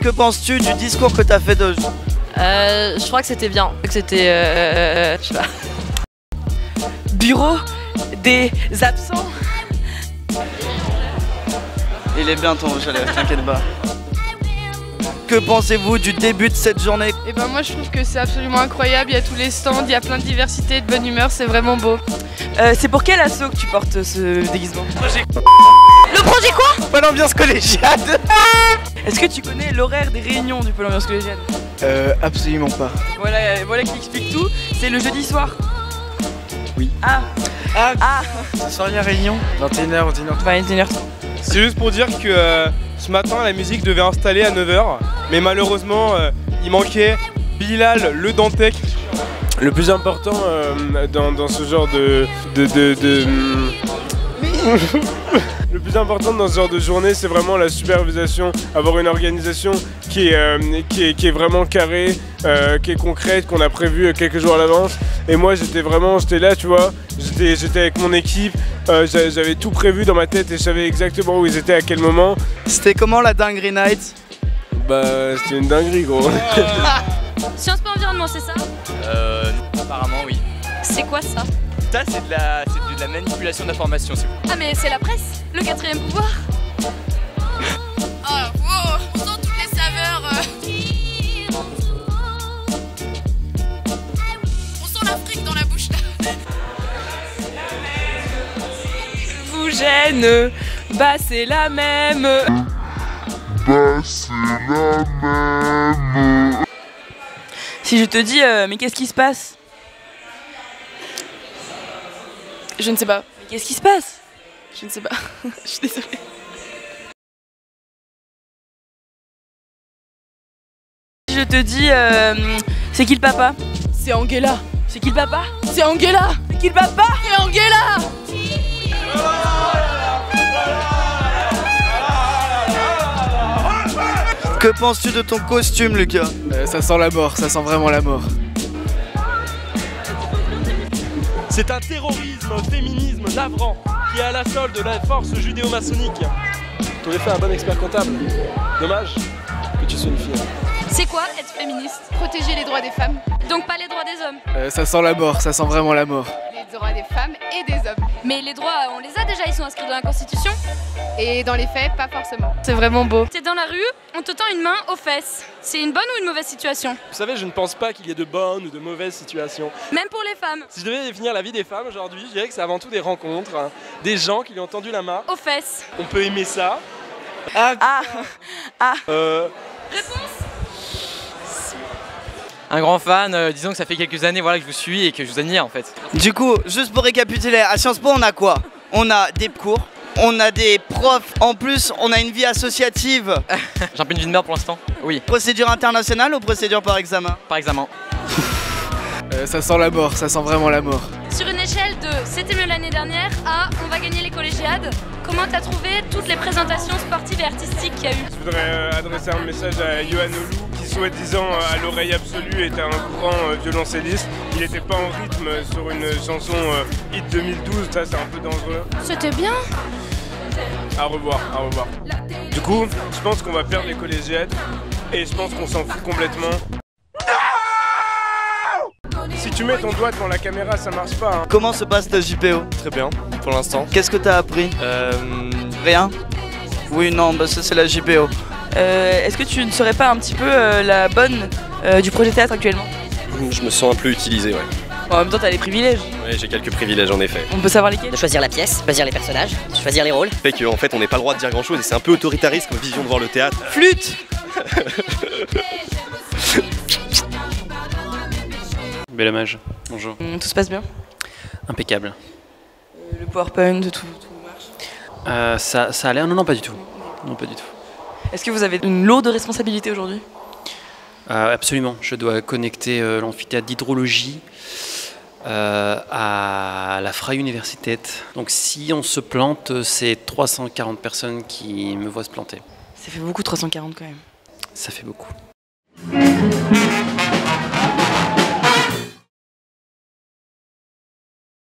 Que penses-tu du discours que t'as fait de... Je crois que c'était bien, que c'était... je sais pas. Bureau des absents. Il est bien ton rouge à lèvres, t'inquiète pas. Que pensez-vous du début de cette journée? Et ben moi je trouve que c'est absolument incroyable, il y a tous les stands, il y a plein de diversité, de bonne humeur, c'est vraiment beau. C'est pour quel assaut que tu portes ce déguisement? Le projet quoi? Pôle ambiance collégiale. Est-ce que tu connais l'horaire des réunions du Pôle ambiance collégiale? Absolument pas. Voilà qui explique tout, c'est le jeudi soir. Oui. Ah. Ce soir il y a réunion, 21h ou 21h30. 21h30. C'est juste pour dire que ce matin la musique devait installer à 9h, mais malheureusement il manquait Bilal le Dantec. Le plus important dans ce genre le plus important dans ce genre de journée, c'est vraiment la supervision, avoir une organisation qui est vraiment carrée, qui est concrète, qu'on a prévu quelques jours à l'avance. Et moi j'étais là, tu vois, j'étais avec mon équipe, j'avais tout prévu dans ma tête et je savais exactement où ils étaient à quel moment. C'était comment la dinguerie night? Bah c'était une dinguerie gros. Sciences Po Environnement, c'est ça? Apparemment oui. C'est quoi ça? Ça c'est de la manipulation d'informations. Ah mais c'est la presse, le quatrième pouvoir. Oh, wow, on sent toutes les saveurs. On sent l'Afrique dans la bouche là. Vous gêne, bah c'est la même. Si je te dis, mais qu'est-ce qui se passe? Je ne sais pas. Mais qu'est-ce qui se passe? Je ne sais pas. Je suis désolée. Si je te dis, c'est qui le papa? C'est Angela. C'est qui le papa? C'est Angela. C'est qui le papa? C'est Angela. Que penses-tu de ton costume, Lucas? Ça sent la mort, ça sent vraiment la mort. C'est un terrorisme, un féminisme navrant qui est à la solde de la force judéo-maçonnique. T'aurais fait un bon expert comptable. Dommage que tu sois une fille. C'est quoi être féministe? Protéger les droits des femmes. Donc pas les droits des hommes. Ça sent la mort, ça sent vraiment la mort. Les droits des femmes et des hommes. Mais les droits, on les a déjà, ils sont inscrits dans la Constitution. Et dans les faits, pas forcément. C'est vraiment beau. T'es dans la rue, on te tend une main aux fesses. C'est une bonne ou une mauvaise situation? Vous savez, je ne pense pas qu'il y ait de bonnes ou de mauvaises situations. Même pour les femmes. Si je devais définir la vie des femmes aujourd'hui, je dirais que c'est avant tout des rencontres, hein, des gens qui lui ont tendu la main. Aux fesses. On peut aimer ça. Réponse? Un grand fan, disons que ça fait quelques années voilà, que je vous suis et que je vous admire en fait. Du coup, juste pour récapituler, à Sciences Po on a quoi? On a des cours, on a des profs, en plus on a une vie associative. J'ai un peu une vie de merde pour l'instant. Oui, Procédure internationale ou procédure par examen? par examen. Ça sent la mort, ça sent vraiment la mort. Sur une échelle de c'était mieux l'année dernière à on va gagner les collégiades, comment t'as trouvé toutes les présentations sportives et artistiques qu'il y a eu? Je voudrais adresser un message à Yohan Olou qui, soi-disant à l'oreille absolue, était un grand violoncelliste. Il n'était pas en rythme sur une chanson hit 2012, ça c'est un peu dangereux. C'était bien. À revoir, à revoir. Du coup, je pense qu'on va perdre les collégiades et je pense qu'on s'en fout complètement. Si tu mets ton doigt devant la caméra, ça marche pas. Hein. Comment se passe ta JPO? Très bien, pour l'instant. Qu'est-ce que t'as appris? Rien? Oui, non, bah ça c'est la JPO. Est-ce que tu ne serais pas un petit peu la bonne du projet théâtre actuellement? Je me sens un peu utilisé, ouais. En même temps, t'as les privilèges. Ouais, j'ai quelques privilèges en effet. On peut savoir lesquels? De choisir la pièce, choisir les personnages, choisir les rôles. Fait qu'en fait, on n'est pas le droit de dire grand chose et c'est un peu autoritariste comme vision de voir le théâtre. Flûte. Bel hommage, bonjour. Tout se passe bien? Impeccable. le PowerPoint, tout marche? Ça a l'air... Non, pas du tout. Non, pas du tout. Est-ce que vous avez une lourde responsabilité aujourd'hui? Absolument. Je dois connecter l'amphithéâtre d'hydrologie à la Freie Universität. Donc si on se plante, c'est 340 personnes qui me voient se planter. Ça fait beaucoup 340 quand même. Ça fait beaucoup.